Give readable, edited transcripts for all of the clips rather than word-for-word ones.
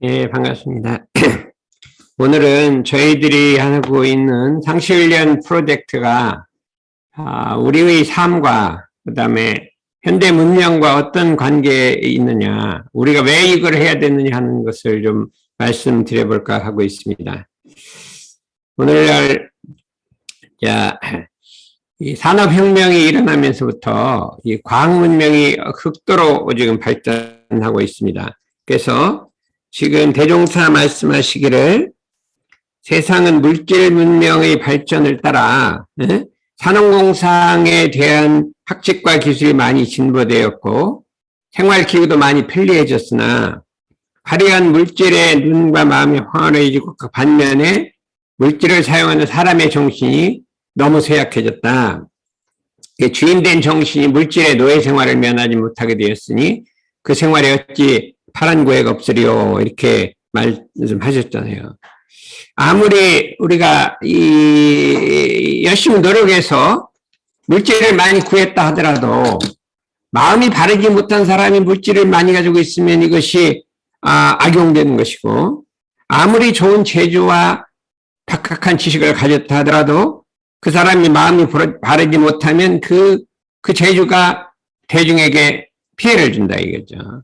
예, 반갑습니다. 오늘은 저희들이 하고 있는 상시훈련 프로젝트가 우리의 삶과 그다음에 현대 문명과 어떤 관계에 있느냐, 우리가 왜 이걸 해야 되느냐 하는 것을 좀 말씀드려볼까 하고 있습니다. 오늘날 이 산업혁명이 일어나면서부터 이 과학문명이 극도로 지금 발전하고 있습니다. 그래서 지금 대종사 말씀하시기를 세상은 물질 문명의 발전을 따라 산업공상에 대한 학칙과 기술이 많이 진보되었고 생활기구도 많이 편리해졌으나 화려한 물질에 눈과 마음이 환해지고 그 반면에 물질을 사용하는 사람의 정신이 너무 쇠약해졌다. 주인된 정신이 물질의 노예 생활을 면하지 못하게 되었으니 그 생활에 어찌 파란 구애가 없으리요 이렇게 말씀하셨잖아요. 아무리 우리가 열심히 노력해서 물질을 많이 구했다 하더라도 마음이 바르지 못한 사람이 물질을 많이 가지고 있으면 이것이 악용되는 것이고, 아무리 좋은 재주와 박학한 지식을 가졌다 하더라도 그 사람이 마음이 바르지 못하면 그 재주가 대중에게 피해를 준다 이거죠.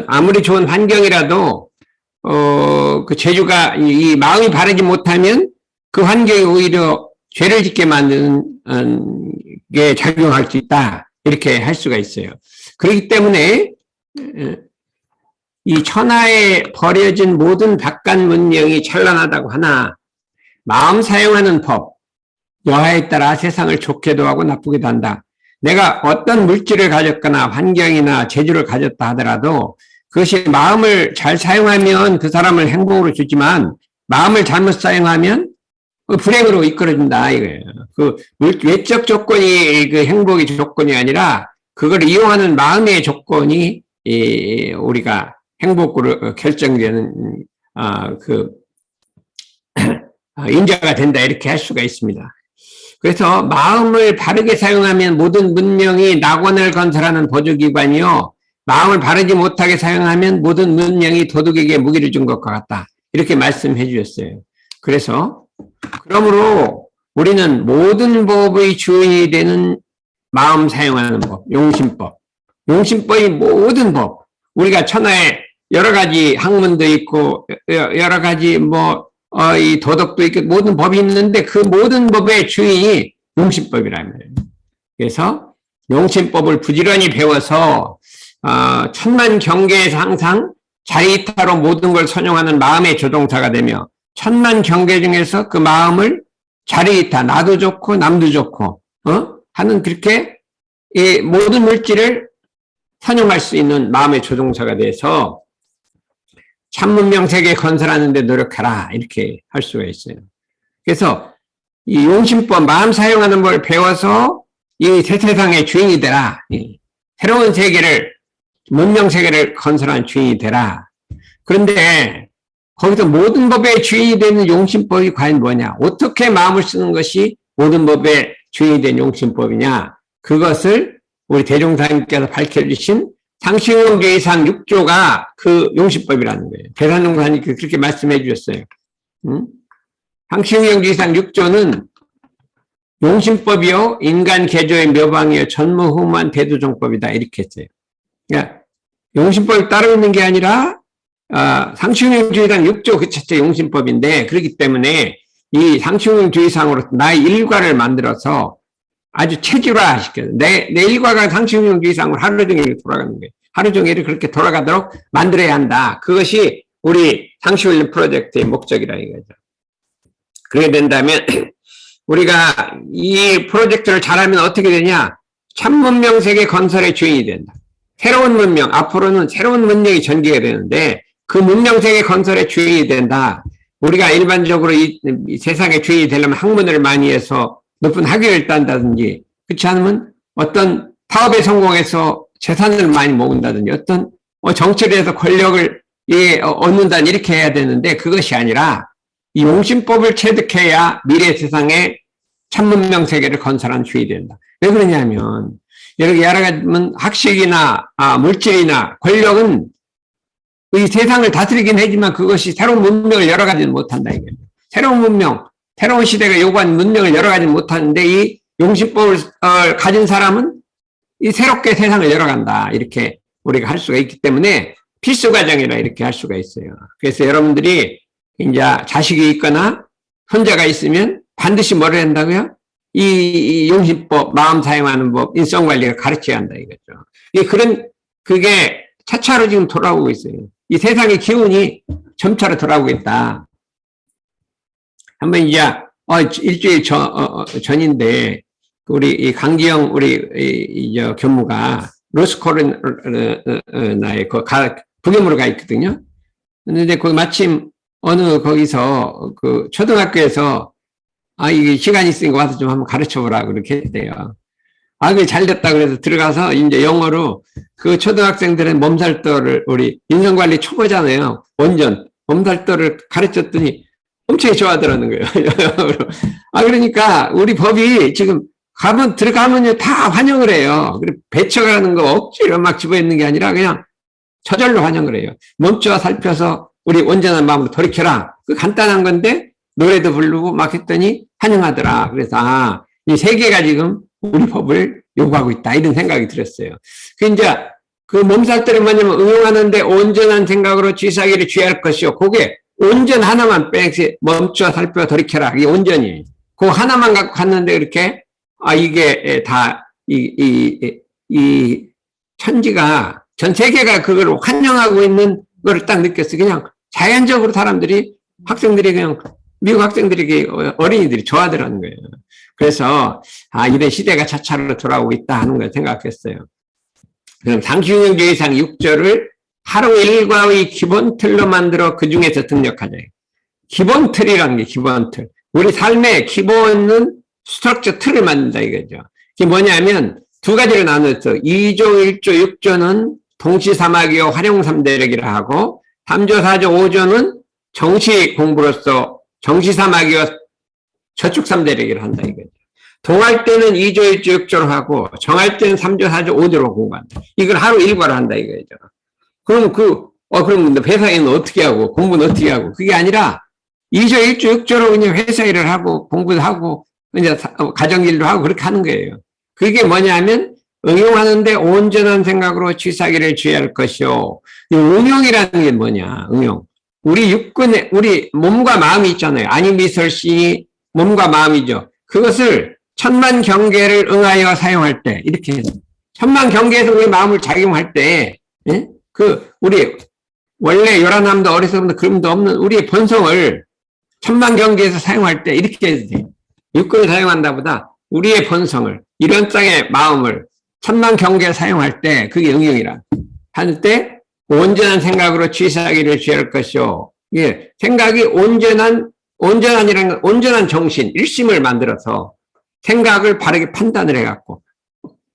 아무리 좋은 환경이라도 그 재주가 이 마음이 바르지 못하면 그 환경이 오히려 죄를 짓게 만드는 게 작용할 수 있다 이렇게 할 수가 있어요. 그렇기 때문에 이 천하에 버려진 모든 바깥 문명이 찬란하다고 하나 마음 사용하는 법, 여하에 따라 세상을 좋게도 하고 나쁘게도 한다. 내가 어떤 물질을 가졌거나 환경이나 재주를 가졌다 하더라도 그것이 마음을 잘 사용하면 그 사람을 행복으로 주지만 마음을 잘못 사용하면 불행으로 이끌어준다 이거예요. 그 외적 조건이 그 행복의 조건이 아니라 그걸 이용하는 마음의 조건이 우리가 행복으로 결정되는 인자가 된다 이렇게 할 수가 있습니다. 그래서 마음을 바르게 사용하면 모든 문명이 낙원을 건설하는 보조기관이요, 마음을 바르지 못하게 사용하면 모든 문명이 도둑에게 무기를 준 것과 같다 이렇게 말씀해 주셨어요. 그래서 그러므로 우리는 모든 법의 주인이 되는 마음 사용하는 법, 용심법, 용심법이 모든 법, 우리가 천하에 여러 가지 학문도 있고 여러 가지 이 도덕도 있고 모든 법이 있는데 그 모든 법의 주인이 용심법이라는 거예요. 그래서 용심법을 부지런히 배워서 천만 경계에서 항상 자리이타로 모든 걸 선용하는 마음의 조종사가 되며 천만 경계 중에서 그 마음을 자리이타, 나도 좋고 남도 좋고 하는 그렇게 이 모든 물질을 선용할 수 있는 마음의 조종사가 돼서 참문명 세계 건설하는 데 노력하라 이렇게 할 수가 있어요. 그래서 이 용심법, 마음 사용하는 걸 배워서 이 세상의 주인이 되라, 새로운 세계를, 문명 세계를 건설하는 주인이 되라. 그런데 거기서 모든 법의 주인이 되는 용심법이 과연 뭐냐, 어떻게 마음을 쓰는 것이 모든 법의 주인이 된 용심법이냐, 그것을 우리 대종사님께서 밝혀주신 상시훈련계의상 6조가 그 용심법이라는 거예요. 대산공사님이 그렇게 말씀해 주셨어요. 상시훈련계의상 6조는 용심법이요 인간 개조의 묘방이요 전무후무한 대도정법이다 이렇게 했어요. 그러니까 용심법을 따르고 있는 게 아니라 상시훈련주의상 6조 그 자체 용심법인데, 그렇기 때문에 이 상시훈련주의상으로 나의 일과를 만들어서 아주 체질화 시켜요. 내 일과가 상시훈련주의상으로 하루 종일 돌아가는 거예요. 하루 종일 그렇게 돌아가도록 만들어야 한다. 그것이 우리 상시훈련 프로젝트의 목적이라 이거죠. 그렇게 된다면 우리가 이 프로젝트를 잘하면 어떻게 되냐? 참문명 세계 건설의 주인이 된다. 새로운 문명, 앞으로는 새로운 문명이 전개가 되는데 그 문명 세계 건설의 주인이 된다. 우리가 일반적으로 이 세상의 주인이 되려면 학문을 많이 해서 높은 학위를 딴다든지, 그렇지 않으면 어떤 사업에 성공해서 재산을 많이 모은다든지, 어떤 정치를 해서 권력을 얻는다든지 이렇게 해야 되는데 그것이 아니라 이 용심법을 체득해야 미래 세상에 참문명 세계를 건설하는 주인이 된다. 왜 그러냐면 여러 가지 학식이나 물질이나 권력은 이 세상을 다스리긴 하지만 그것이 새로운 문명을 열어가지는 못한다, 이거죠. 새로운 문명, 새로운 시대가 요구하는 문명을 열어가지는 못하는데 이 용신법을 가진 사람은 이 새롭게 세상을 열어간다. 이렇게 우리가 할 수가 있기 때문에 필수 과정이라 이렇게 할 수가 있어요. 그래서 여러분들이 이제 자식이 있거나 손자가 있으면 반드시 뭐를 한다고요? 이 용신법, 마음 사용하는 법, 인성 관리가 가르쳐야 한다 이거죠. 그게 차차로 지금 돌아오고 있어요. 이 세상의 기운이 점차로 돌아오고 있다. 한번 이제 일주일 전인데 우리 이 강기영 우리 교무가 로스코르나에 부겸으로 가 있거든요. 근데 거기 마침 거기서 그 초등학교에서 이게 시간 있으니까 와서 좀 한번 가르쳐 보라 그렇게 했대요. 그게 잘 됐다 그래서 들어가서 이제 영어로 그 초등학생들은 몸살도를 우리 인성관리 초보잖아요. 원전 몸살도를 가르쳤더니 엄청 좋아하더라는 거예요. 그러니까 우리 법이 지금 들어가면요 다 환영을 해요. 그리고 배척하는 거 억지로 막 집어있는 게 아니라 그냥 저절로 환영을 해요. 멈춰 살펴서 우리 온전한 마음으로 돌이켜라. 그 간단한 건데 노래도 부르고 막 했더니 환영하더라. 그래서 이 세계가 지금 우리 법을 요구하고 있다 이런 생각이 들었어요. 그 몸살들이 뭐냐면 응용하는데 온전한 생각으로 쥐사기를 취할 것이요. 그게 온전 하나만 멈춰 살펴 돌이켜라. 이게 온전이에요. 그 하나만 갖고 갔는데 이렇게 이게 다 이 천지가 전 세계가 그걸 환영하고 있는 걸 딱 느꼈어요. 그냥 자연적으로 학생들이 그냥 미국 학생들이 어린이들이 좋아하더라는 거예요. 그래서 이런 시대가 차차로 돌아오고 있다 하는 걸 생각했어요. 그럼 상시운영주의상 6조를 하루 일과의 기본 틀로 만들어 그 중에서 등력하자. 기본 틀이라는 게 기본 틀. 우리 삶의 기본은 스트럭처 틀을 만든다 이거죠. 이게 뭐냐면 두 가지로 나눴어. 2조, 1조, 6조는 동시사막이요 활용삼대력이라 하고 3조, 4조, 5조는 정시 공부로서 정시사막이요 저축삼대력이라 한다 이거죠. 동할 때는 2조, 1조, 6조로 하고 정할 때는 3조, 4조, 5조로 공부한다. 이걸 하루 일과로 한다 이거죠. 그럼 그럼 회사에는 어떻게 하고 공부는 어떻게 하고 그게 아니라 2조, 1조, 6조로 그냥 회사 일을 하고 공부도 하고 이제 가정일도 하고 그렇게 하는 거예요. 그게 뭐냐면 응용하는데 온전한 생각으로 취사기를 취할 것이요. 이 응용이라는 게 뭐냐? 응용. 우리 몸과 마음이 있잖아요. 아니미설시 몸과 마음이죠. 그것을 천만 경계를 응하여 사용할 때 이렇게 해서 천만 경계에서 우리 마음을 작용할 때 우리 원래 요란함도 어리석음도 그름도 없는 우리의 본성을 천만 경계에서 사용할 때 이렇게 해야 돼. 육군을 사용한다 보다 우리의 본성을 이런 땅의 마음을 천만 경계에 사용할 때 그게 응용이라 할 때 온전한 생각으로 취사하기를 취할 것이요. 예, 생각이 온전한이라는 건 온전한 정신, 일심을 만들어서 생각을 바르게 판단을 해갖고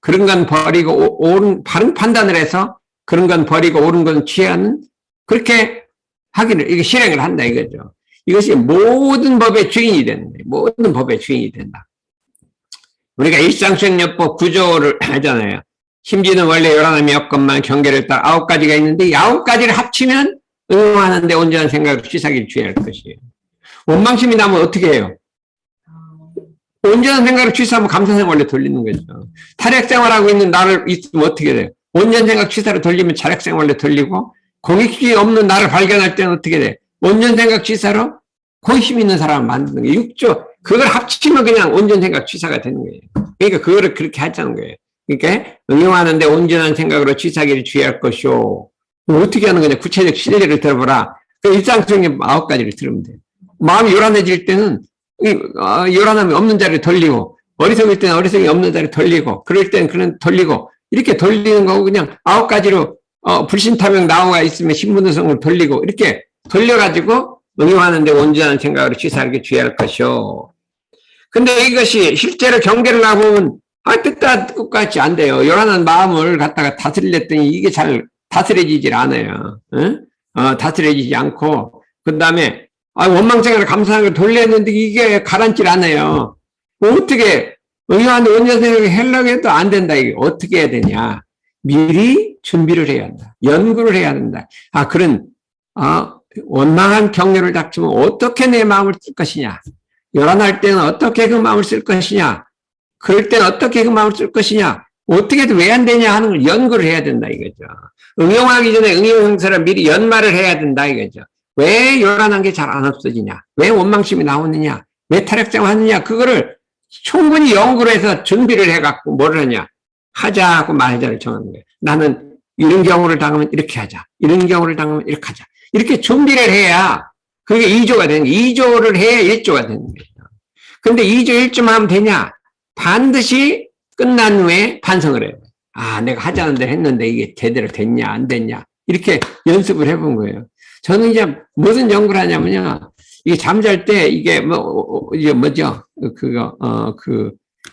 그런 건 버리고 바른 판단을 해서 그런 건 버리고 옳은 건 취하는 그렇게 이게 실행을 한다 이거죠. 이것이 모든 법의 주인이 되는 거예요. 모든 법의 주인이 된다. 우리가 일상수행요법 9조를 하잖아요. 심지는 원래 요란함이 없건만 경계를 따라 9가지가 있는데 이 9가지를 합치면 응용하는데 온전한 생각으로 취사기를 취할 것이에요. 원망심이 나면 어떻게 해요? 온전한 생각으로 취사하면 감사생 원래 돌리는 거죠. 탈핵생활하고 있는 나를 있으면 어떻게 돼요? 온전한 생각 취사로 돌리면 탈핵생 원래 돌리고 공익심이 없는 나를 발견할 때는 어떻게 돼? 온전한 생각 취사로 공익심 있는 사람을 만드는 거예요. 6조. 그걸 합치면 그냥 온전한 생각 취사가 되는 거예요. 그러니까 그거를 그렇게 하자는 거예요. 그러니까 응용하는데 온전한 생각으로 취사기를 취할 것이오. 어떻게 하는 거냐? 구체적 실례를 들어보라. 그 일상적인 9가지를 들으면 돼요. 마음이 요란해질 때는 요란함이 없는 자리를 돌리고 어리석을 때는 어리석이 없는 자리를 돌리고 그럴 때는 그런 돌리고 이렇게 돌리는 거고 그냥 9가지로 불신타명 나오가 있으면 신분성을 돌리고 이렇게 돌려가지고 응용하는데 온전한 생각으로 취사하게 취할 것이오. 근데 이것이 실제로 경계를 나보면 뜻과 뜻같이 안 돼요. 요란한 마음을 갖다가 다스리랬더니 이게 잘 다스려지질 않아요. 다스려지지 않고 그 다음에 원망생활을 감사하는 걸 돌렸는데 이게 가라앉질 않아요. 어떻게 응용하는데 온전한 생각을 하려고 해도 안 된다. 이게 어떻게 해야 되냐. 미리 준비를 해야 한다. 연구를 해야 된다. 그런, 원망한 격려를 닥치면 어떻게 내 마음을 쓸 것이냐. 요란할 때는 어떻게 그 마음을 쓸 것이냐. 그럴 때는 어떻게 그 마음을 쓸 것이냐. 어떻게 해도 왜 안 되냐 하는 걸 연구를 해야 된다 이거죠. 응용하기 전에 응용형사를 미리 연말을 해야 된다 이거죠. 왜 요란한 게 잘 안 없어지냐. 왜 원망심이 나오느냐. 왜 탈핵생활 하느냐. 그거를 충분히 연구를 해서 준비를 해갖고 뭐를 하냐. 하자고 말자를 정하는 거예요. 나는 이런 경우를 당하면 이렇게 하자. 이런 경우를 당하면 이렇게 하자. 이렇게 준비를 해야 그게 2조가 되는 거예요. 2조를 해야 1조가 되는 거예요. 근데 2조 1조만 하면 되냐? 반드시 끝난 후에 반성을 해요. 내가 하자는 대로 했는데 이게 제대로 됐냐, 안 됐냐. 이렇게 연습을 해본 거예요. 저는 이제 무슨 연구를 하냐면요. 이게 잠잘 때 이게 이게 뭐죠?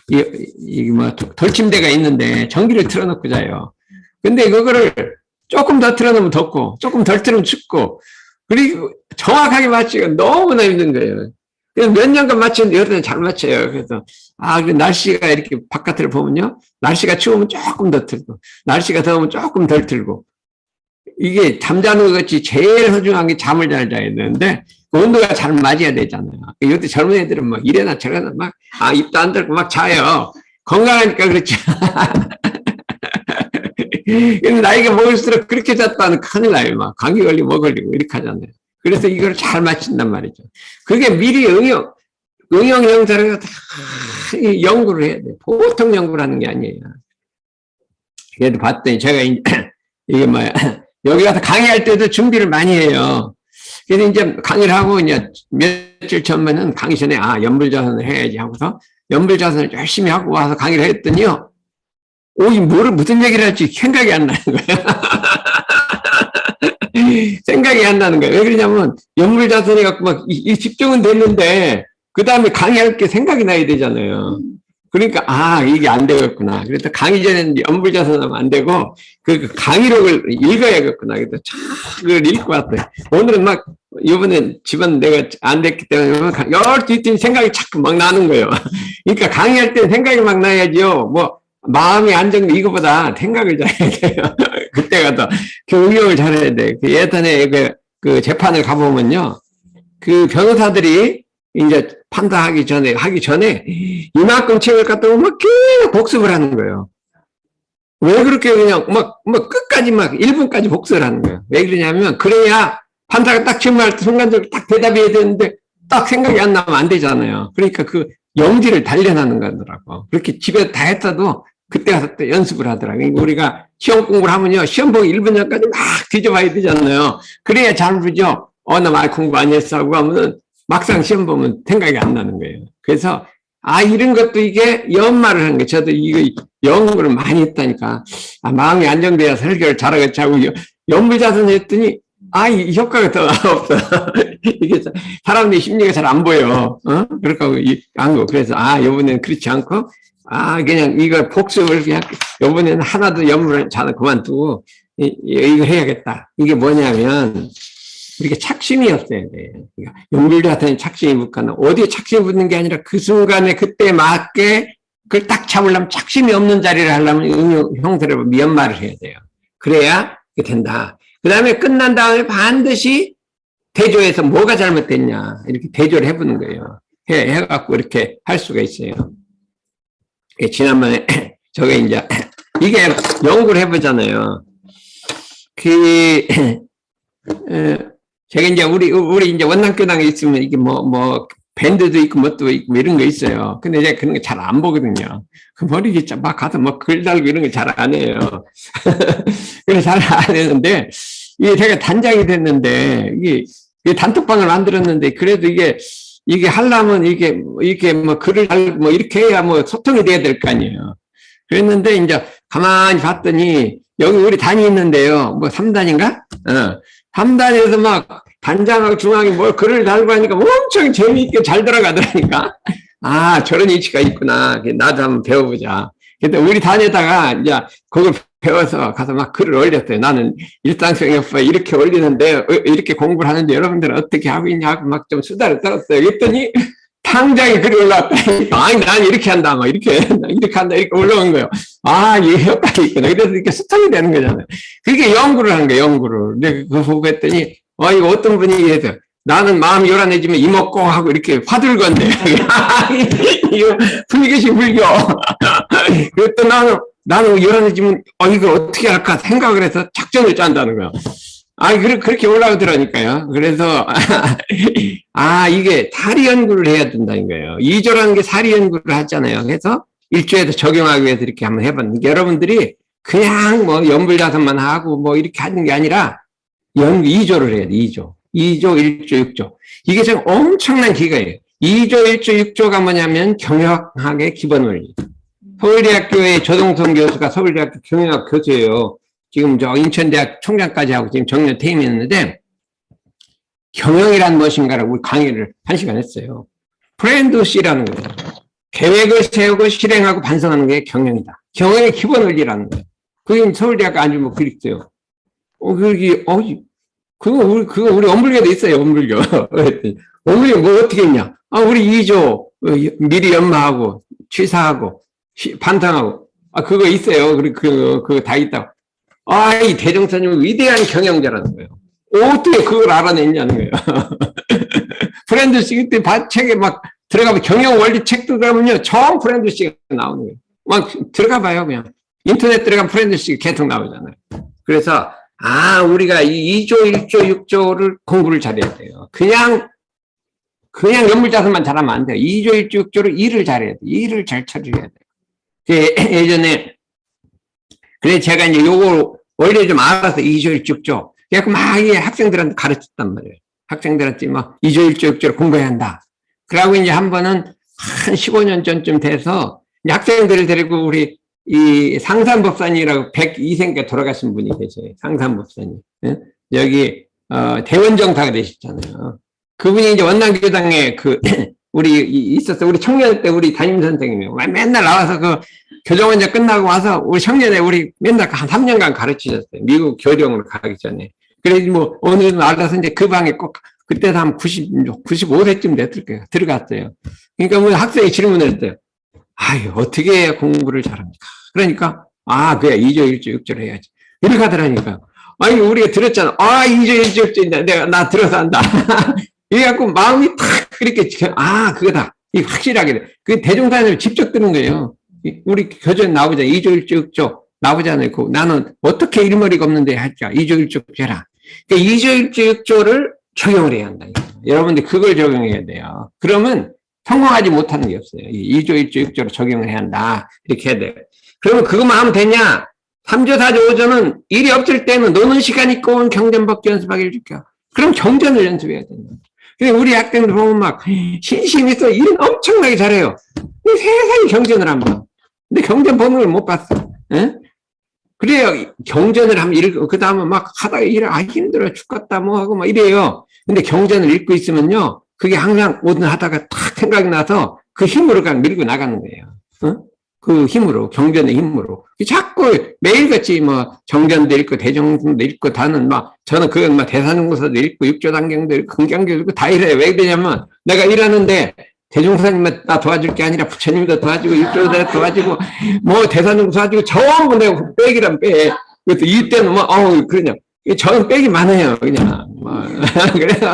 이게 돌침대가 있는데 전기를 틀어놓고 자요. 근데 그거를 조금 더 틀어놓으면 덥고, 조금 덜 틀으면 춥고, 그리고 정확하게 맞추기가 너무나 힘든 거예요. 그래서 몇 년간 맞추는데 여러 때는 잘 맞춰요. 그래서, 날씨가 이렇게 바깥을 보면요. 날씨가 추우면 조금 더 틀고, 날씨가 더우면 조금 덜 틀고, 이게 잠자는 것 같이 제일 소중한 게 잠을 잘 자야 되는데, 그 온도가 잘 맞아야 되잖아요. 요새 젊은 애들은 막 이래나 저래나 막, 입도 안 닫고 막 자요. 건강하니까 그렇죠. 근데 나이가 먹을수록 그렇게 잤다는 큰일 나요. 막 감기 걸리고 뭐 걸리고 이렇게 하잖아요. 그래서 이걸 잘 맞춘단 말이죠. 그게 미리 응용 형사를 연구를 해야 돼요. 보통 연구를 하는 게 아니에요. 그래도 봤더니 제가 이게 뭐야. 여기 가서 강의할 때도 준비를 많이 해요. 그래서 이제 강의를 하고 이제 며칠 전에는 강의 전에 연불자선을 해야지 하고서 연불자선을 열심히 하고 와서 강의를 했더니요. 무슨 얘기를 할지 생각이 안 나는 거예요. 생각이 안 나는 거예요. 왜 그러냐면 연불자선이 갖고 막 집중은 됐는데 그 다음에 강의할 게 생각이 나야 되잖아요. 그러니까 이게 안 되겠구나. 그래서 강의 전에는 연불자선하면 안 되고 그 강의록을 읽어야겠구나. 그래서 그걸 읽고 왔어요. 오늘은 막 이번엔 집안 내가 안 됐기 때문에 열두 생각이 자꾸 막 나는 거예요. 그러니까 강의할 때 생각이 막 나야지요. 마음이 안정, 이거보다 생각을 잘해야 돼요. 그때가 더 응용을 잘해야 돼. 예전에 그 재판을 가보면요. 그 변호사들이 이제 판단하기 전에, 이만큼 책을 갖다 보면 막 계속 복습을 하는 거예요. 왜 그렇게 그냥 끝까지 1분까지 복습을 하는 거예요. 왜 그러냐면, 그래야 판사가 딱 질문할 때 순간적으로 딱 대답해야 되는데, 딱 생각이 안 나면 안 되잖아요. 그러니까 그 영지를 단련하는 거더라고. 그렇게 집에서 다 했어도 그때 가서 또 연습을 하더라고요. 그러니까 우리가 시험 공부를 하면요. 시험 보기 1분 전까지 막 뒤져봐야 되잖아요. 그래야 잘 보죠. 나 많이 공부 안 했어 하고 하면은 막상 시험 보면 생각이 안 나는 거예요. 그래서, 이런 것도 이게 연말을 하는 거예요. 저도 이거 연구를 많이 했다니까. 마음이 안정돼야 설교를 잘하겠지 하고 연불자선 했더니, 이 효과가 더 없어. 이게 사람들이 심리가 잘 안 보여. 그렇게 하고, 그래서, 요번에는 그렇지 않고, 그냥 이거 복습을 그냥, 요번에는 하나도 연물을 잘 그만두고, 이거 해야겠다. 이게 뭐냐면, 이렇게 착심이 없어야 돼. 그러니까 연불자선에 착심이 붙거나, 어디에 착심이 붙는 게 아니라 그 순간에 그때 맞게 그걸 딱 잡으려면 착심이 없는 자리를 하려면 응용 형태를 연말을 해야 돼요. 그래야 된다. 그 다음에 끝난 다음에 반드시 대조해서 뭐가 잘못됐냐. 이렇게 대조를 해보는 거예요. 해갖고 이렇게 할 수가 있어요. 지난번에 저게 이제 이게 연구를 해보잖아요. 제가 이제 우리 이제 원남교당에 있으면 이게 밴드도 있고 뭣도 있고 이런 거 있어요. 근데 제가 그런 거 잘 안 보거든요. 머리 막 가서 글 달고 이런 거 잘 안 해요. 그래서 잘 안 했는데, 이게 제가 단장이 됐는데, 이게 단톡방을 만들었는데, 그래도 이게 하려면 이게 글을 달고 이렇게 해야 소통이 돼야 될 거 아니에요. 그랬는데, 이제 가만히 봤더니, 여기 우리 단이 있는데요. 3단인가? 3단에서 막 단장하고 중앙에 글을 달고 하니까 엄청 재미있게 잘 들어가더라니까. 저런 이치가 있구나. 나도 한번 배워보자. 근데 우리 단에다가 이제 그걸 배워서 가서 막 글을 올렸어요. 나는 일상생활에 이렇게 올리는데, 이렇게 공부를 하는데 여러분들은 어떻게 하고 있냐 하고 막 좀 수다를 떨었어요. 그랬더니 당장에 글이 올라왔다. 아니, 난 이렇게 한다. 막 이렇게 한다. 이렇게 올라온 거예요. 아, 이게 효과가 있구나. 그래서 이렇게 스톱이 되는 거잖아요. 그게 연구를 하는 거예요, 연구를. 근데 그거 보고 했더니, 이거 어떤 분이 해서, 나는 마음 요란해지면 이먹고 하고 이렇게 화들건데. 이거 불교식 불교. 그리고 또 나는 요란해지면, 이걸 어떻게 할까 생각을 해서 작전을 짠다는 거야. 그렇게 올라오더라니까요. 그래서, 이게 사리 연구를 해야 된다는 거예요. 이조라는 게 사리 연구를 하잖아요. 그래서 일조에도 적용하기 위해서 이렇게 한번 해봤는데, 여러분들이 그냥 뭐 연불자선만 하고 뭐 이렇게 하는 게 아니라, 이조를 해야 돼, 이조. 2조, 1조, 6조. 이게 참 엄청난 기가예요. 2조, 1조, 6조가 뭐냐면 경영학의 기본 원리. 서울대학교의 조동성 교수가 서울대학교 경영학 교수예요. 지금 인천대학 총장까지 하고 지금 정년 퇴임했는데, 경영이란 무엇인가라고 우리 강의를 1시간 했어요. 프렌드시라는 거예요. 계획을 세우고 실행하고 반성하는 게 경영이다. 경영의 기본 원리라는 거예요. 그게 서울대학 아주 뭐 그랬어요. 그거 우리 원불교도 있어요, 원불교. 원불교 뭐 어떻게 했냐? 우리 2조, 미리 연마하고, 취사하고, 반성하고, 그거 있어요. 그거 다 있다고. 이 대종사님은 위대한 경영자라는 거예요. 어떻게 그걸 알아냈냐는 거예요. 프렌드시 그때 책에 막 들어가면 경영 원리 책 들어가면요, 정 프렌드시가 나오는 거예요. 막 들어가 봐요, 그냥. 인터넷 들어가면 프렌드시 계속 나오잖아요. 그래서, 우리가 이 2조, 1조, 6조를 공부를 잘해야 돼요. 그냥 연물자선만 잘하면 안 돼요. 2조, 1조, 6조를 일을 잘해야 돼요. 일을 잘 처리해야 돼요. 예전에, 그래, 제가 이제 요걸 원래 좀 알아서 2조, 1조, 6조. 그래갖고 막 학생들한테 가르쳤단 말이에요. 학생들한테 막 2조, 1조, 6조를 공부해야 한다. 그러고 이제 한 번은 한 15년 전쯤 돼서 학생들을 데리고 우리 이 상산법사님이라고 102세인가 돌아가신 분이 계세요. 상산법사님. 여기, 대원정사가 되셨잖아요. 그분이 이제 원남교당에 우리 청년 때 우리 담임 선생님이에요. 맨날 나와서 교정원장 끝나고 와서 우리 청년에 우리 맨날 한 3년간 가르치셨어요. 미국 교령으로 가기 전에. 그래서 뭐 오늘은 알아서 이제 그 방에 꼭 그때도 한 95세쯤 됐을 거예요. 들어갔어요. 그러니까 뭐 학생이 질문을 했어요. 어떻게 해야 공부를 잘합니까? 그러니까, 그래, 2조, 1조, 6조를 해야지. 이렇게 하더라니까. 우리가 들었잖아. 2조, 1조, 6조인데, 나 들어서 한다. 이래갖고 마음이 탁, 그렇게, 그거다. 이 확실하게 돼. 그 대종사님을 직접 들은 거예요. 우리 교전 나오잖아. 2조, 1조, 6조 나오잖아요. 나는 어떻게 일머리가 없는데 할까? 2조, 1조, 6조 해라. 그러니까 2조, 1조, 6조를 적용을 해야 한다. 여러분들 그걸 적용해야 돼요. 그러면 성공하지 못하는 게 없어요. 2조, 1조, 6조로 적용을 해야 한다. 이렇게 해야 돼요. 그러면 그것만 하면 되냐? 3조, 4조, 5조는 일이 없을 때는 노는 시간 있고 경전법기 연습하기를 줄게요. 그럼 경전을 연습해야 된다. 근데 우리 학생들 보면 막 신심 있어. 일은 엄청나게 잘해요. 근데 세상에 경전을 안 봐. 근데 경전 본문을 못 봤어. 에? 그래요. 경전을 하면 그 다음에 막 하다가 힘들어 죽겠다 뭐 하고 막 이래요. 근데 경전을 읽고 있으면요. 그게 항상 뭐든 하다가 탁 생각이 나서 그 힘으로 그냥 밀고 나가는 거예요. 그 힘으로, 경전의 힘으로. 자꾸 매일같이 뭐 정전도 읽고 대정도 읽고 저는 그건 대사능고사도 읽고 육조단경도 읽고 금강도 읽고 다 이래요. 왜 그러냐면 내가 일하는데 대종사님만 나 도와줄 게 아니라 부처님도 도와주고 육조도 도와주고 뭐 대사능고 도와주고 전부 내가 빼기란 빼. 그래서 이때는 그러냐. 저는 빼기 많아요, 그냥. 그래서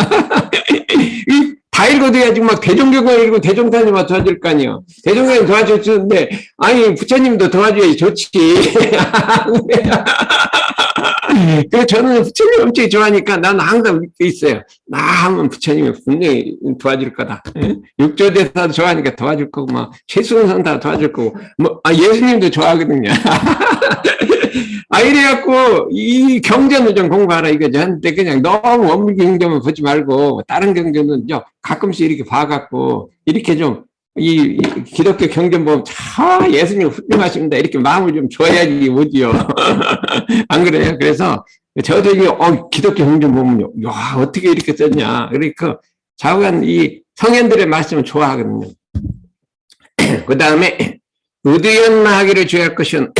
다 읽어둬야지 대종경을 읽고 대종사님만 도와줄 거 아니에요. 대종사님 도와줬는데 부처님도 도와줘야지 좋지. 그래서 저는 부처님 엄청 좋아하니까 나는 항상 믿고 있어요. 나 하면 부처님이 분명히 도와줄 거다. 육조대사도 좋아하니까 도와줄 거고 최수근선사 도와줄 거고 예수님도 좋아하거든요. 이래갖고, 이 경전을 좀 공부하라 이거죠. 근데 그냥 너무 원불 경전만 보지 말고, 다른 경전은 가끔씩 이렇게 봐갖고, 이렇게 좀, 이 기독교 경전 보면, 예수님 훌륭하십니다. 이렇게 마음을 좀 줘야지 오지요. 안 그래요? 그래서, 저도 기독교 경전 보면요. 야, 어떻게 이렇게 썼냐. 그러니까, 좌우한 이 성현들의 말씀을 좋아하거든요. 그 다음에, 의도연마하기를 주의할 것은,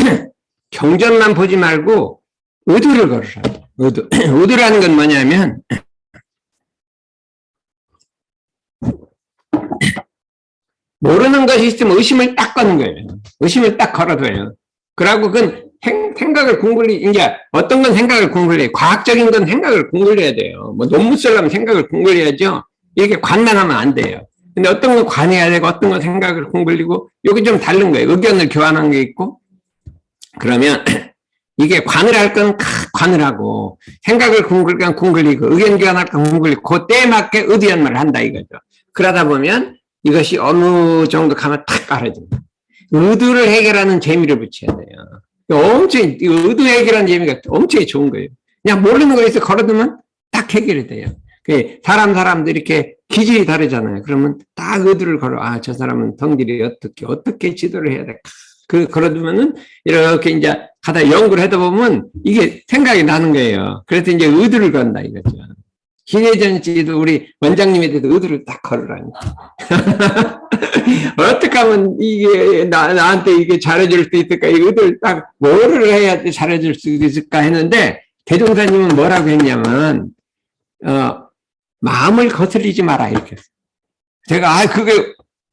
경전만 보지 말고 의도를 걸으라. 의도라는 건 뭐냐면 모르는 것이 있으면 의심을 딱 거는 거예요. 의심을 딱 걸어둬요. 그러고 그건 생각을 공부를, 이제 어떤 건 생각을 공부를 해요. 과학적인 건 생각을 공부를 해야 돼요. 뭐 논문 쓰려면 생각을 공부를 해야죠. 이렇게 관만하면 안 돼요. 근데 어떤 건 관해야 되고 어떤 건 생각을 공부를 하고, 여기 좀 다른 거예요. 의견을 교환한 게 있고. 그러면 이게 관을 할 건 관을 하고, 생각을 공부를 하면 공부리고, 의견 교환할 건 공부리고, 그때에 맞게 의견을 한다 이거죠. 그러다 보면 이것이 어느 정도 가면 탁 알아집니다. 의도를 해결하는 재미를 붙여야 돼요. 엄청, 의도 해결하는 재미가 엄청 좋은 거예요. 그냥 모르는 거에서 걸어두면 딱 해결이 돼요. 사람들 이렇게 기질이 다르잖아요. 그러면 딱 의도를 걸어. 아, 저 사람은 덩질이 어떻게 지도를 해야 돼. 걸어두면은 이렇게 이제 가다 연구를 하다 보면 이게 생각이 나는 거예요. 그래서 이제 의도를 건다 이거죠. 김혜정 씨도 우리 원장님에 대해서 의도를 딱 걸으라니까. 어떻게 하면 이게 나한테 이게 잘해줄 수 있을까? 이 의도를 딱 뭐를 해야 잘해줄 수 있을까 했는데, 대종사님은 뭐라고 했냐면, 마음을 거슬리지 마라 이렇게 했어요.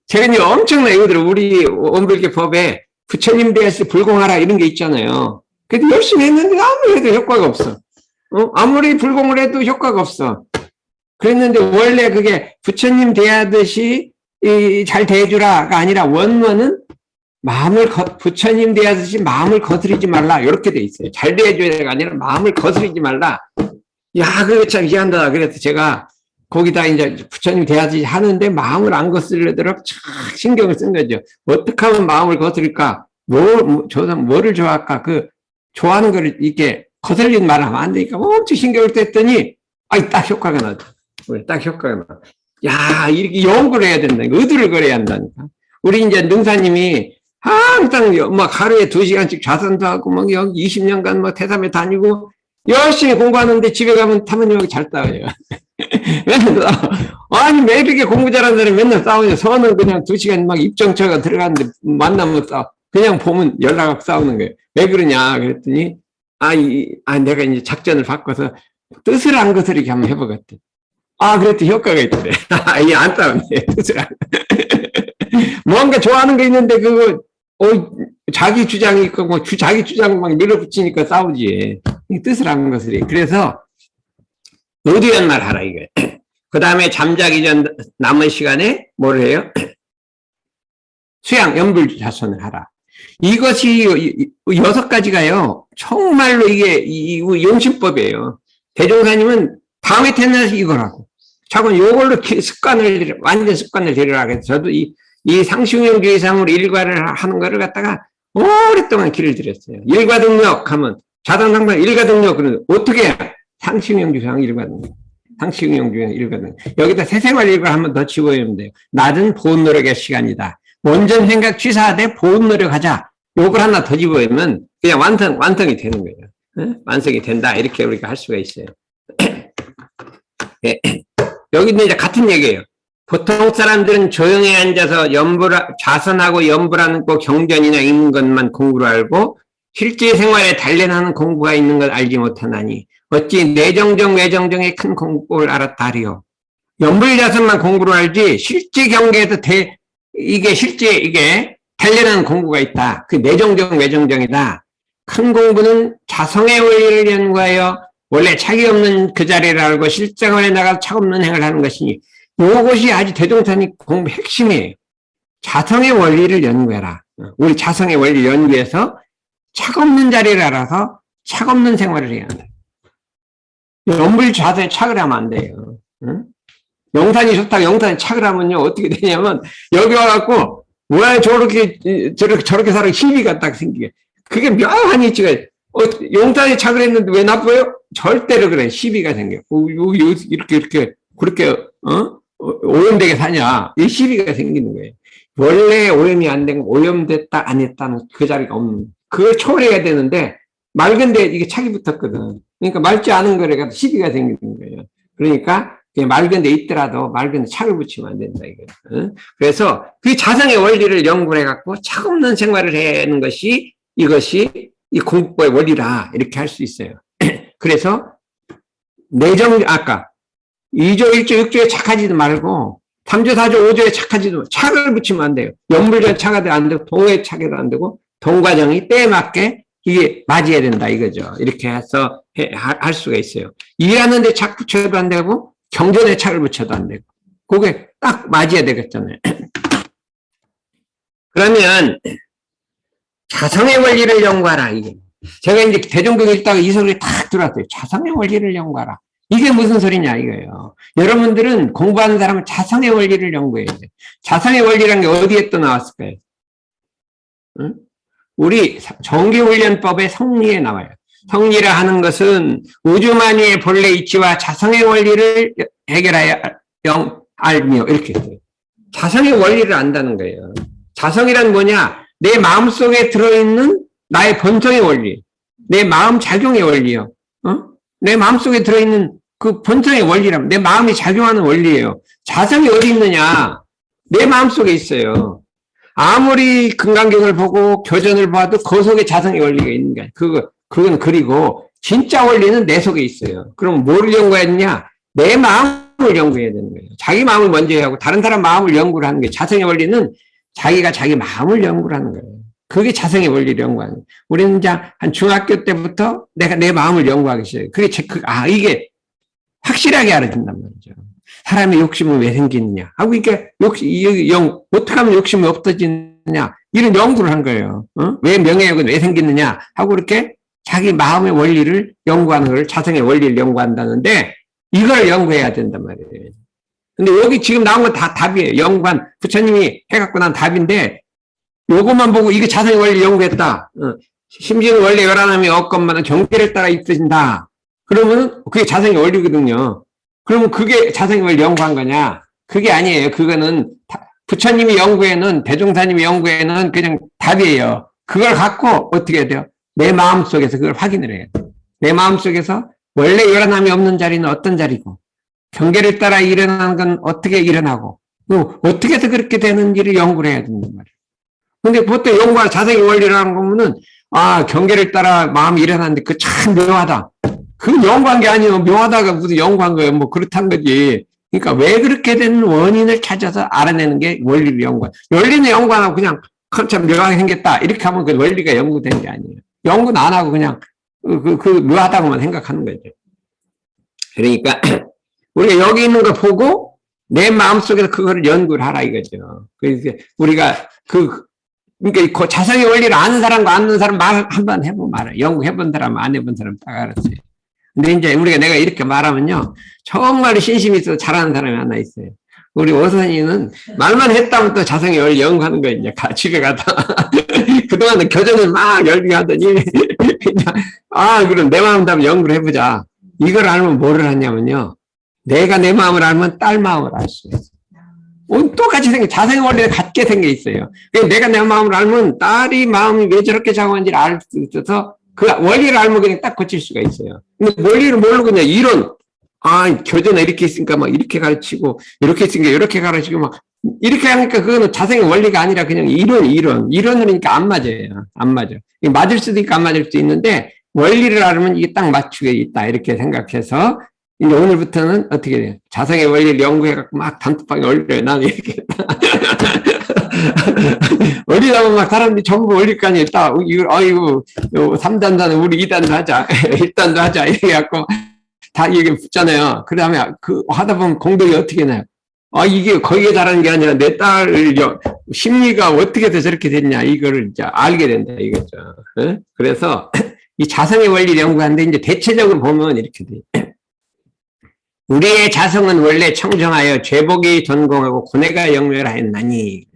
제가 이제 엄청나게 의도를, 우리 원불교 법에 부처님 대해서 불공하라 이런 게 있잖아요. 그래도 열심히 했는데 아무리 해도 효과가 없어. 아무리 불공을 해도 효과가 없어. 그랬는데 원래 그게 부처님 대하듯이 잘 대해주라가 아니라 원문은 부처님 대하듯이 마음을 거스르지 말라 이렇게 돼 있어요. 잘 대해줘야가 아니라 마음을 거스르지 말라. 야, 그거 참 이해한다. 그래서 제가 거기다 이제 부처님 대하듯이 하는데 마음을 안 거스르도록 참 신경을 쓴 거죠. 어떻게 하면 마음을 거스를까? 저 사람 뭐를 좋아할까? 좋아하는 거를 이렇게 거슬리는 말 하면 안 되니까 엄청 신경을 뗐더니, 딱 효과가 나죠. 딱 효과가 나. 야, 이렇게 연구를 해야 된다. 의도를 걸어야 한다니까. 우리 이제 능사님이 항상 막 하루에 2시간씩 좌선도 하고, 막 여기 20년간 뭐 태삼에 다니고, 열심히 공부하는데 집에 가면 타모님하고 잘 싸워요. 맨날 싸워. 아니, 왜 이렇게 공부 잘하는 사람이 맨날 싸우냐. 서는 그냥 2시간 막 입정처가 들어갔는데 만나면 싸워. 그냥 보면 연락하고 싸우는 거예요. 왜 그러냐. 그랬더니, 내가 이제 작전을 바꿔서 뜻을 안 거스르게 한번 해보겠대. 그랬더니 효과가 있더래. 이게 안 싸우네. 뜻을 안. 뭔가 좋아하는 거 있는데 자기 주장이 있고, 자기 주장 막 밀어붙이니까 싸우지. 뜻을 안 거스르게. 그래서, 의도연말 하라, 이거예요. 그 다음에 잠자기 전 남은 시간에 뭘 해요? 수양, 염불자선을 하라. 이것이 6가지가요. 정말로 이게 용신법이에요. 대종사님은 다음에 태어나서 이거라고. 자꾸 요걸로 완전 습관을 들이라 그래서 저도 이 상승용주의상으로 일과를 하는 거를 갖다가 오랫동안 길을 들였어요. 일과등록 하면, 자당상반 일과등록, 그러면 어떻게 해야? 상승용주의상 일과등록. 상승용주의상 일과등록. 여기다 새생활 일과 한번 더 집어오면 돼요. 낮은 보온 노력의 시간이다. 원전 생각 취사하되 보온 노력하자. 요걸 하나 더 집어오면 그냥 완성이 되는 거예요. 네? 완성이 된다. 이렇게 우리가 할 수가 있어요. 네. 여기는 이제 같은 얘기예요. 보통 사람들은 조용히 앉아서 좌선하고 염불하는 꼭 경전이나 읽는 것만 공부를 알고 실제 생활에 단련하는 공부가 있는 걸 알지 못하나니 어찌 내정정 외정정의 큰 공부를 알았다 하리요. 염불자선만 공부를 알지 실제 경계에서 이게 단련하는 공부가 있다. 그 내정정 외정정이다. 큰 공부는 자성의 원리를 연구하여 원래 차기 없는 그 자리를 알고 실생활에 나가서 차없는 행을 하는 것이니 이것이 아주 대종사님 공부 핵심이에요. 자성의 원리를 연구해라. 우리 자성의 원리를 연구해서 차없는 자리를 알아서 차없는 생활을 해야 한다. 염불자선에 착을 하면 안 돼요. 응? 영산이 좋다고 영산에 착을 하면요 어떻게 되냐면 여기 와갖고 뭐야 저렇게 살아 희비가 딱 생기게. 그게 묘한 이치가 용산에 착을 했는데 왜 나빠요? 절대로 그래. 시비가 생겨. 이렇게 그렇게 오염되게 사냐. 이 시비가 생기는 거예요. 원래 오염이 안 된 거, 오염됐다 안 했다는 그 자리가 없는. 그걸 초월해야 되는데 맑은데 이게 착이 붙었거든. 그러니까 맑지 않은 거래 가지고 시비가 생기는 거예요. 그러니까 맑은 데 있더라도 맑은 데 착을 붙이면 안 된다 이거예요. 그래서 그 자성의 원리를 연구해 갖고 착 없는 생활을 하는 것이 이것이 이 공부의 원리라 이렇게 할 수 있어요. 그래서 아까 2조, 1조, 6조에 착하지도 말고 삼조, 사조, 오조에 착하지도 착을 붙이면 안 돼요. 연불전 착하도 안 되고 동의 착해도 안 되고 동과정이 때에 맞게 이게 맞아야 된다 이거죠. 이렇게 해서 할 수가 있어요. 일하는데 착 붙여도 안 되고 경전에 착을 붙여도 안 되고 그게 딱 맞아야 되겠잖아요. 그러면 자성의 원리를 연구하라 이게. 제가 이제 대종경 읽다가 이 소리 탁 들어왔어요. 자성의 원리를 연구하라. 이게 무슨 소리냐 이거예요. 여러분들은 공부하는 사람은 자성의 원리를 연구해야 돼. 자성의 원리라는 게 어디에 또 나왔을까요? 응? 우리 정기훈련법의 성리에 나와요. 성리라 하는 것은 우주만유의 본래 이치와 자성의 원리를 해결하여 알며 이렇게 있어요. 자성의 원리를 안다는 거예요. 자성이란 뭐냐? 내 마음속에 들어있는 나의 본성의 원리, 내 마음 작용의 원리요. 내 마음속에 들어있는 그 본성의 원리라면 내 마음이 작용하는 원리예요. 자성이 어디 있느냐? 내 마음속에 있어요. 아무리 금강경을 보고 교전을 봐도 그 속에 자성의 원리가 있는 거야. 그건 그리고 진짜 원리는 내 속에 있어요. 그럼 뭘 연구했냐? 내 마음을 연구해야 되는 거예요. 자기 마음을 먼저 해야 하고 다른 사람 마음을 연구를 하는 거예요. 자성의 원리는 자기가 자기 마음을 연구를 하는 거예요. 그게 자성의 원리를 연구하는 거예요. 우리는 이제 한 중학교 때부터 내가 내 마음을 연구하기 시작해요. 그게 이게 확실하게 알아진단 말이죠. 사람의 욕심은 왜 생기느냐 하고 이렇게 어떻게 하면 욕심이 없어지느냐 이런 연구를 한 거예요. 왜 명예욕은 왜 생기느냐 하고 이렇게 자기 마음의 원리를 연구하는 걸 자성의 원리를 연구한다는데 이걸 연구해야 된단 말이에요. 근데 여기 지금 나온 건 다 답이에요. 연구한 부처님이 해갖고 난 답인데 요것만 보고 이게 자성의 원리 연구했다. 심지어는 원래 열한함이 없건만은 경계를 따라 있어진다. 그러면 그게 자성의 원리거든요. 그러면 그게 자성의 원리 연구한 거냐? 그게 아니에요. 그거는 부처님이 연구에는 대종사님이 연구에는 그냥 답이에요. 그걸 갖고 어떻게 해야 돼요? 내 마음속에서 그걸 확인을 해야 돼요. 내 마음속에서 원래 열한함이 없는 자리는 어떤 자리고 경계를 따라 일어나는 건 어떻게 일어나고 어떻게 해서 그렇게 되는지를 연구를 해야 된단 말이에요. 근데 보통 연구할 자성의 원리라는 거면은 경계를 따라 마음이 일어나는데 그 참 묘하다. 그 연구한 게 아니에요. 묘하다가 무슨 연구한 거예요. 뭐 그렇단 거지. 그러니까 왜 그렇게 된 원인을 찾아서 알아내는 게 원리를 연구한. 원리는 연구 안 하고 그냥 참 묘하게 생겼다. 이렇게 하면 그 원리가 연구된 게 아니에요. 연구는 안 하고 그냥 그 묘하다고만 생각하는 거죠. 그러니까 우리가 여기 있는 거 보고 내 마음속에서 그거를 연구를 하라 이거죠. 그래서 우리가 그러니까 그 자성의 원리를 아는 사람과 안 아는 사람 말 한번 해보면 알아요. 연구해본 사람, 안 해본 사람 딱 알았어요. 근데 이제 내가 이렇게 말하면요. 정말 신심이 있어서 잘하는 사람이 하나 있어요. 우리 오선이는 말만 했다면 또 자성의 원리 연구하는 거예요. 이제 집에 가다. 그동안은 교전을 막 열심히 하더니, 그럼 내 마음도 한번 연구를 해보자. 이걸 알면 뭐를 하냐면요. 내가 내 마음을 알면 딸 마음을 알 수 있어요. 똑같이 자성의 원리를 같게 생겨 있어요. 내가 내 마음을 알면 딸이 마음이 왜 저렇게 작용하는지를 알 수 있어서 그 원리를 알면 그냥 딱 고칠 수가 있어요. 근데 원리를 모르고 그냥 이론, 교전에 이렇게 있으니까 막 이렇게 가르치고, 이렇게 있으니까 이렇게 가르치고 막, 이렇게 하니까 그거는 자성의 원리가 아니라 그냥 이론으로니까 안 맞아요. 안 맞아. 맞을 수도 있고 안 맞을 수도 있는데, 원리를 알면 이게 딱 맞추게 있다. 이렇게 생각해서, 이제 오늘부터는 어떻게 돼요? 자성의 원리를 연구해갖고 막 단톡방에 올려요. 나는 이렇게. 원리다 보면 막 사람들이 전부 원리까지 있다. 이거 3단도 우리 2단도 하자. 1단도 하자. 이래갖고 다 이게 붙잖아요. 그 다음에 하다 보면 공덕이 어떻게 나요? 이게 거기에 잘하는 게 아니라 내 딸 심리가 어떻게 해서 저렇게 됐냐. 이거를 이제 알게 된다. 이거죠. 그래서 이 자성의 원리를 연구하는데 이제 대체적으로 보면 이렇게 돼요. 우리의 자성은 원래 청정하여 죄복이 전공하고 고뇌가 영멸하였나니.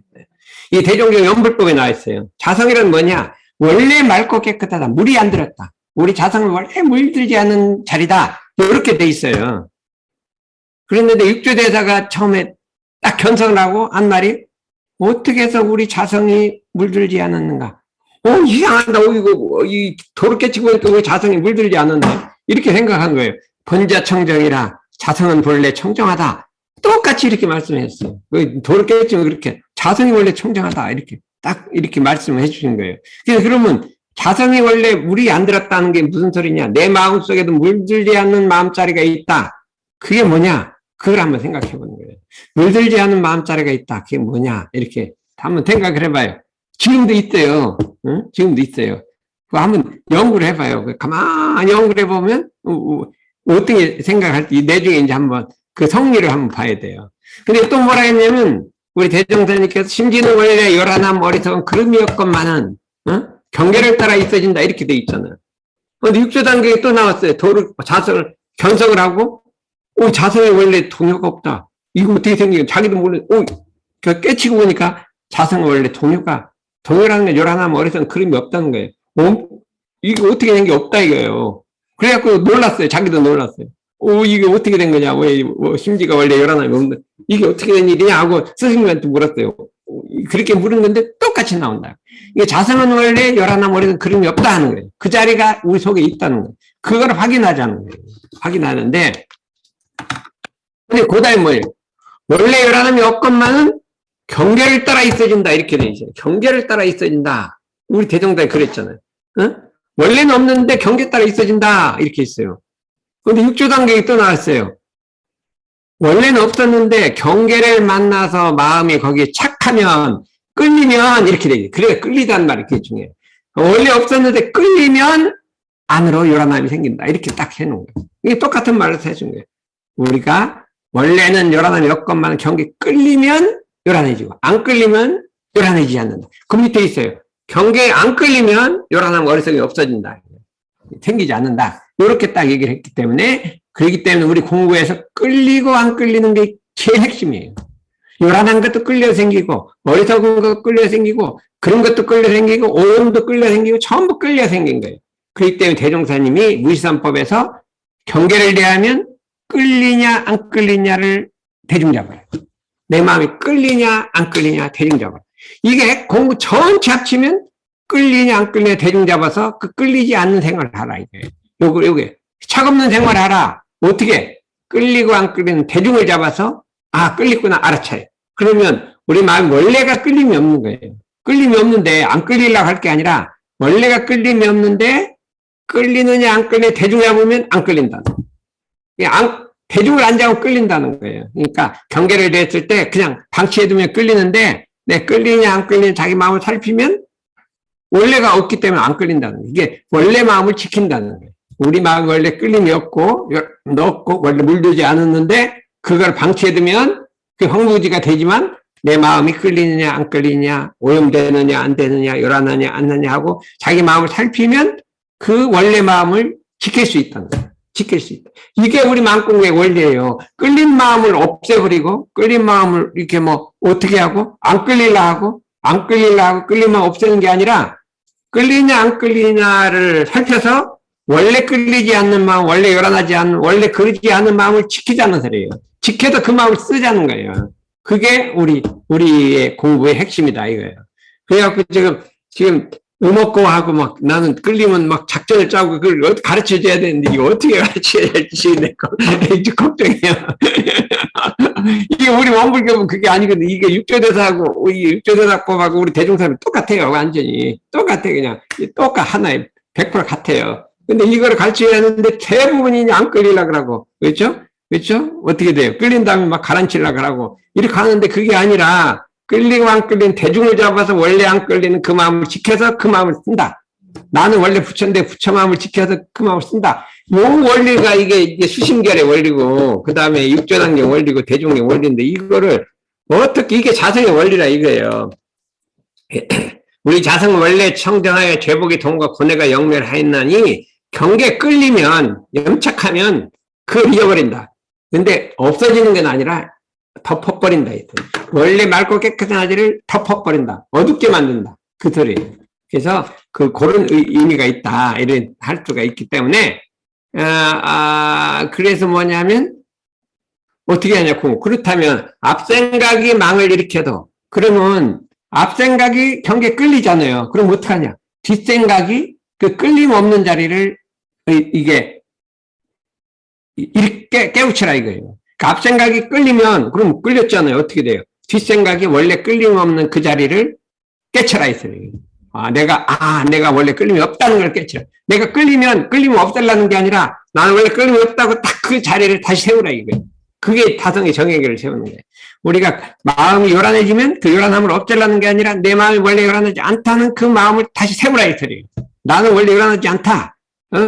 이 대종경 연불법에 나와 있어요. 자성이란 뭐냐? 원래 맑고 깨끗하다. 물이 안 들었다. 우리 자성은 원래 물들지 않은 자리다. 이렇게 돼 있어요. 그랬는데 육조대사가 처음에 딱 견성을 하고 한 말이 어떻게 해서 우리 자성이 물들지 않았는가? 이상하다. 이 도로 깨치고 보니까 우리 자성이 물들지 않았나? 이렇게 생각한 거예요. 본자 청정이라 자성은 본래 청정하다. 똑같이 이렇게 말씀했어요. 도로 깨치면 그렇게 자성이 원래 청정하다. 이렇게 딱 이렇게 말씀을 해주신 거예요. 그러면 자성이 원래 물이 안 들었다는 게 무슨 소리냐? 내 마음속에도 물들지 않는 마음자리가 있다. 그게 뭐냐? 그걸 한번 생각해 보는 거예요. 물들지 않은 마음자리가 있다. 그게 뭐냐? 이렇게 한번 생각을 해봐요. 지금도 있어요. 응? 지금도 있어요. 그거 한번 연구를 해봐요. 가만히 연구를 해보면, 어떻게 생각할지, 내중에 이제 한번 그 성리를 한번 봐야 돼요. 근데 또 뭐라 했냐면, 우리 대종사님께서 심지는 원래 요란한 어리석은 그름이었건만은, 경계를 따라 있어진다. 이렇게 돼 있잖아요. 근데 육조 단계에 또 나왔어요. 자성을, 견성을 하고, 자성에 원래 동요가 없다. 이거 어떻게 생긴, 자기도 모르는, 깨치고 보니까 자성은 원래 동요라는 게 요란하면 어리석은 그림이 없다는 거예요. 이게 어떻게 된 게 없다 이거예요. 그래갖고 놀랐어요. 자기도 놀랐어요. 이게 어떻게 된 거냐. 왜, 심지가 원래 요란함이 없는데, 이게 어떻게 된 일이냐 하고 스승님한테 물었어요. 그렇게 물은 건데 똑같이 나온다. 이게 자성은 원래 요란함 어리석은 그림이 없다 하는 거예요. 그 자리가 우리 속에 있다는 거예요. 그걸 확인하자는 거예요. 확인하는데, 근데 그 다음에 뭐예요? 원래 요란함이 없건만은 경계를 따라 있어진다. 이렇게 돼 있어요. 경계를 따라 있어진다. 우리 대종단이 그랬잖아요. 응? 원래는 없는데 경계 따라 있어진다. 이렇게 있어요. 근데 육조 단계에 또 나왔어요. 원래는 없었는데 경계를 만나서 마음이 거기에 착하면, 끌리면, 이렇게 돼 있어요. 그래, 끌리다는 말이 그게 중요해요. 원래 없었는데 끌리면 안으로 요란함이 생긴다. 이렇게 딱 해놓은 거예요. 이게 똑같은 말을 해준 거예요. 우리가 원래는 요란함이 없건만 경계 끌리면 요란해지고, 안 끌리면 요란해지지 않는다. 그 밑에 있어요. 경계에 안 끌리면 요란함 어리석음이 없어진다. 생기지 않는다. 이렇게 딱 얘기를 했기 때문에, 그렇기 때문에 우리 공부에서 끌리고 안 끌리는 게 제일 핵심이에요. 요란한 것도 끌려 생기고, 어리석은 것도 끌려 생기고, 그런 것도 끌려 생기고, 오용도 끌려 생기고, 전부 끌려 생긴 거예요. 그렇기 때문에 대종사님이 무시산법에서 경계를 대하면 끌리냐 안 끌리냐를 대중잡아요. 내 마음이 끌리냐 안 끌리냐 대중잡아요. 이게 공부 전체 합치면 끌리냐 안 끌리냐 대중잡아서 그 끌리지 않는 생활을 하라 이거예요. 요게 차없는 생활을 하라. 어떻게? 끌리고 안 끌리는 대중을 잡아서 끌리구나 알아차요. 그러면 우리 마음 원래가 끌림이 없는 거예요. 끌림이 없는데 안 끌리려고 할 게 아니라 원래가 끌림이 없는데 끌리느냐 안 끌리느냐 대중 잡으면 안 끌린다. 대중을 안 잡으면 끌린다는 거예요. 그러니까 경계를 냈을 때 그냥 방치해두면 끌리는데 내 끌리냐 안 끌리냐 자기 마음을 살피면 원래가 없기 때문에 안 끌린다는 거예요. 이게 원래 마음을 지킨다는 거예요. 우리 마음이 원래 끌림이 없고 원래 물들지 않았는데 그걸 방치해두면 그 황무지가 되지만 내 마음이 끌리느냐 안 끌리느냐 오염되느냐 안 되느냐 요란하냐 안 하냐 하고 자기 마음을 살피면 그 원래 마음을 지킬 수 있다는 거예요. 지킬 수 있다. 이게 우리 마음공부의 원리예요. 끌린 마음을 없애버리고 끌린 마음을 이렇게 어떻게 하고 안 끌리려 하고 끌린 마음 없애는 게 아니라 끌리냐 안 끌리냐를 살펴서 원래 끌리지 않는 마음, 원래 요란하지 않는, 원래 그러지 않는 마음을 지키자는 소리예요. 지켜서 그 마음을 쓰자는 거예요. 그게 우리의 공부의 핵심이다 이거예요. 그래갖고 지금 음악고하고 나는 끌리면 작전을 짜고 그걸 가르쳐 줘야 되는데 이거 어떻게 가르쳐야 될지 이제 걱정이에요. 이게 우리 원불교는 그게 아니거든. 이게 육조대사하고 육조대사법하고 우리 대종사는 똑같아요. 완전히 똑같아 그냥 하나에 100% 같아요. 근데 이거를 가르쳐야 하는데 대부분이 안 끌리려고 하고 그렇죠? 어떻게 돼요? 끌린 다음에 가라앉히려고 하고 이렇게 하는데 그게 아니라 끌리고 안 끌리는 대중을 잡아서 원래 안 끌리는 그 마음을 지켜서 그 마음을 쓴다. 나는 원래 부처인데 부처 마음을 지켜서 그 마음을 쓴다. 요 원리가 이게 수심결의 원리고 그 다음에 육조단계 원리고 대중의 원리인데 이거를 어떻게 이게 자성의 원리라 이거예요. 우리 자성은 원래 청정하여 죄복이 동과 고뇌가 영멸하였나니 경계 끌리면 염착하면 그걸 잊어버린다. 근데 없어지는 건 아니라 덮어버린다. 원래 맑고 깨끗한 아지를 덮어버린다. 어둡게 만든다. 그 소리예요. 그래서 그런 의미가 있다. 이런 할 수가 있기 때문에 그래서 뭐냐면 어떻게 하냐고 그렇다면 앞생각이 망을 일으켜도 그러면 앞생각이 경계 끌리잖아요. 그럼 어떡하냐? 뒷생각이 그 끌림 없는 자리를 이게 이렇게 깨우치라 이거예요. 그러니까 앞생각이 끌리면 그럼 끌렸잖아요. 어떻게 돼요? 뒷생각이 원래 끌림 없는 그 자리를 깨쳐라 했어요. 내가 원래 끌림이 없다는 걸 깨쳐라. 내가 끌림이 없애려는 게 아니라 나는 원래 끌림이 없다고 딱 그 자리를 다시 세우라 이거예요. 그게 다성의 정의를 세우는 거예요. 우리가 마음이 요란해지면 그 요란함을 없애려는 게 아니라 내 마음이 원래 요란하지 않다는 그 마음을 다시 세우라 이 소리예요. 나는 원래 요란하지 않다.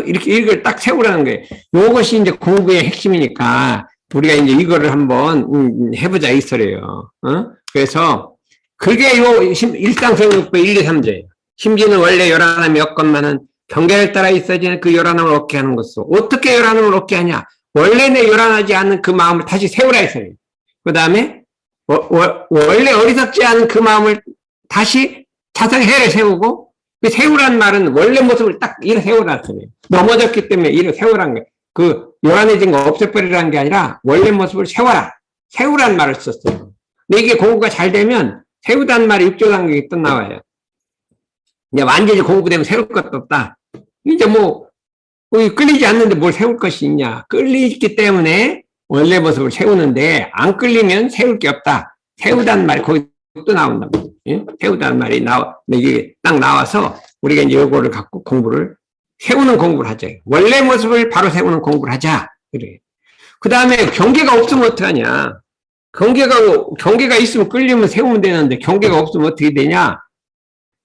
이렇게 이걸 딱 세우라는 거예요. 요것이 이제 공부의 핵심이니까 우리가 이제 이거를 한번 해보자 이 소리예요. 그래서 그게 요 일상성욕부 1, 2, 3제예요. 심지는 원래 요란함이 없건만은 경계를 따라 있어지는 그 요란함을 얻게 하는 것으로 어떻게 요란함을 얻게 하냐? 원래 내 요란하지 않은 그 마음을 다시 세우라 했어요. 그 다음에 원래 어리석지 않은 그 마음을 다시 자성해를 세우고 그 세우란 말은 원래 모습을 딱 이래 세우라 했어요. 넘어졌기 때문에 이래 세우란 거예요. 그 요란해진 거 없애버리라는 게 아니라 원래 모습을 세워라. 세우란 말을 썼어요. 근데 이게 공부가 잘 되면 세우단 말이 육조단계에 또 나와요. 이제 완전히 공부되면 세울 것도 없다. 이제 뭐 끌리지 않는데 뭘 세울 것이 있냐. 끌리기 때문에 원래 모습을 세우는데 안 끌리면 세울 게 없다. 세우단 말이 거기 또 나온단 말이에요. 예? 세우단 말이 이게 딱 나와서 우리가 이제 요거를 갖고 세우는 공부를 하자. 원래 모습을 바로 세우는 공부를 하자. 그래. 그 다음에 경계가 없으면 어떡하냐. 경계가 있으면 끌리면 세우면 되는데 경계가 없으면 어떻게 되냐.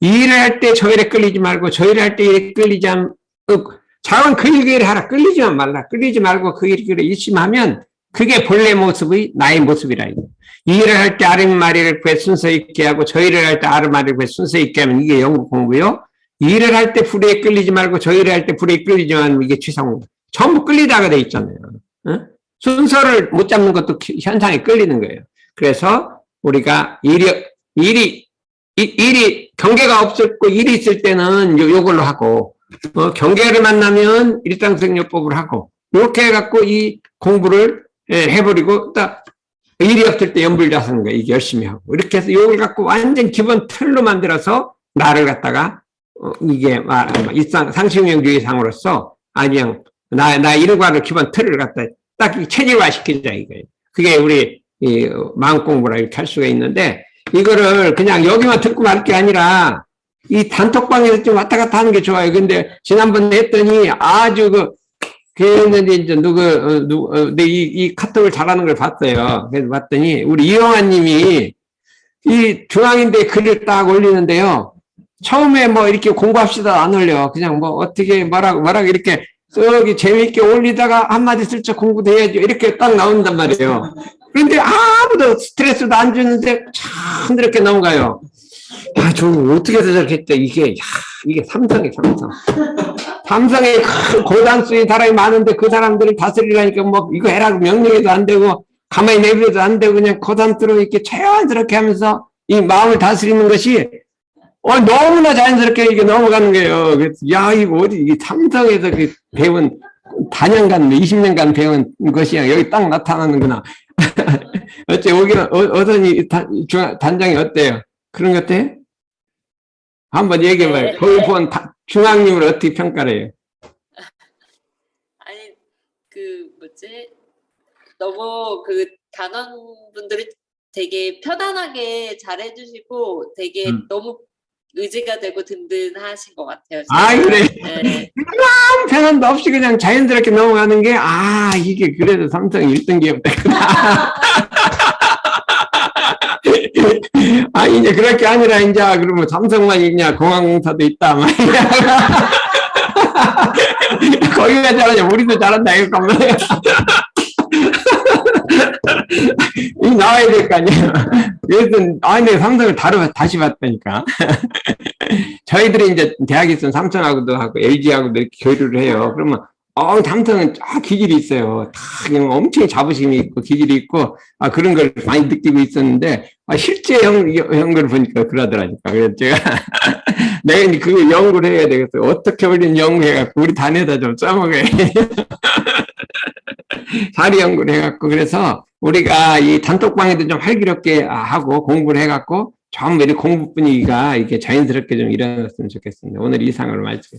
이 일을 할 때 저 일에 끌리지 말고 저 일을 할 때 일에 끌리지 않고 자원 그 일을 하라. 끌리지만 말라. 끌리지 말고 그 일을 일심하면 그게 본래 모습의 나의 모습이라. 이 일을 할 때 아랫마리를 배 순서 있게 하고 저 일을 할 때 아랫마리를 배 순서 있게 하면 이게 영국 공부요. 이 일을 할 때 불에 끌리지 말고 저 일을 할 때 불에 끌리지만 이게 취상공. 전부 끌리다가 돼 있잖아요. 순서를 못 잡는 것도 현상에 끌리는 거예요. 그래서 우리가 일이 경계가 없었고 일이 있을 때는 요걸로 하고 경계를 만나면 일상성요법을 하고 이렇게 해갖고 이 공부를 해버리고 딱 일이 없을 때 연불자서는 거예요. 이게 열심히 하고 이렇게 해서 이걸 갖고 완전 기본 틀로 만들어서 나를 갖다가 이게 상식명주의상으로서 그냥 나 일과를 기본 틀을 갖다 딱 체질화 시키자 이거예요. 그게 우리 마음 공부라 이렇게 할 수가 있는데 이거를 그냥 여기만 듣고 말 게 아니라 이 단톡방에서 좀 왔다 갔다 하는 게 좋아요. 근데 지난번에 했더니 아주 그랬는데 이제 이 카톡을 잘하는 걸 봤어요. 그래서 봤더니 우리 이영환 님이 이 중앙인데 글을 딱 올리는데요. 처음에 뭐 이렇게 공부합시다 안 올려. 그냥 뭐 어떻게 뭐라고 이렇게 썩이 재미있게 올리다가 한마디 슬쩍 공부도 해야죠. 이렇게 딱 나온단 말이에요. 그런데 아무도 스트레스도 안 주는데 참 이렇게 넘어가요. 저 어떻게 해서 저렇게 했대. 이게 삼성이에요, 삼성. 삼성에 고단수의 사람이 많은데 그 사람들을 다스리라니까 뭐 이거 해라고 명령해도 안 되고 가만히 내버려도 안 되고 그냥 고단수로 이렇게 자연스럽게 하면서 이 마음을 다스리는 것이 너무나 자연스럽게 이게 넘어가는 거예요. 그래서 이거 이게 삼성에서 배운 단연간 20년간 배운 것이 여기 딱 나타나는구나. 어째 여기는 어선이 단장이 어때요? 그런 것 같아요? 한번 얘기해봐요. 거기 본 중앙님을 어떻게 평가를 해요? 아니 너무 단원분들이 되게 편안하게 잘해주시고 되게 너무 의지가 되고 든든하신 것 같아요. 그래. 네. 편함도 없이 그냥 자연스럽게 넘어가는 게 이게 그래도 삼성 1등기였구나. 이제 그렇게 아니라 이제 그러면 삼성만 있냐 공항공사도 있다 말이야. 거기가 잘하냐 우리도 잘한다 이거 말이야. 이 나와야 될 거 아니에요. 그래서 내 삼성을 다시 봤다니까. 저희들이 이제 대학에 있으면 삼성하고도 하고 LG하고도 이렇게 교류를 해요. 그러면 삼성은 기질이 있어요. 다 그냥 엄청 자부심이 있고 기질이 있고 그런 걸 많이 느끼고 있었는데 실제 연구를 보니까 그러더라니까. 그래서 제가 내가 그 연구를 해야 되겠어요. 어떻게 우리는 연구해갖고 우리 단에다 좀 써먹어야 해. 자리 연구를 해갖고 그래서 우리가 이 단톡방에도 좀 활기롭게 하고 공부를 해갖고 전부 이 공부 분위기가 이렇게 자연스럽게 좀 일어났으면 좋겠습니다. 오늘 이상으로 말씀.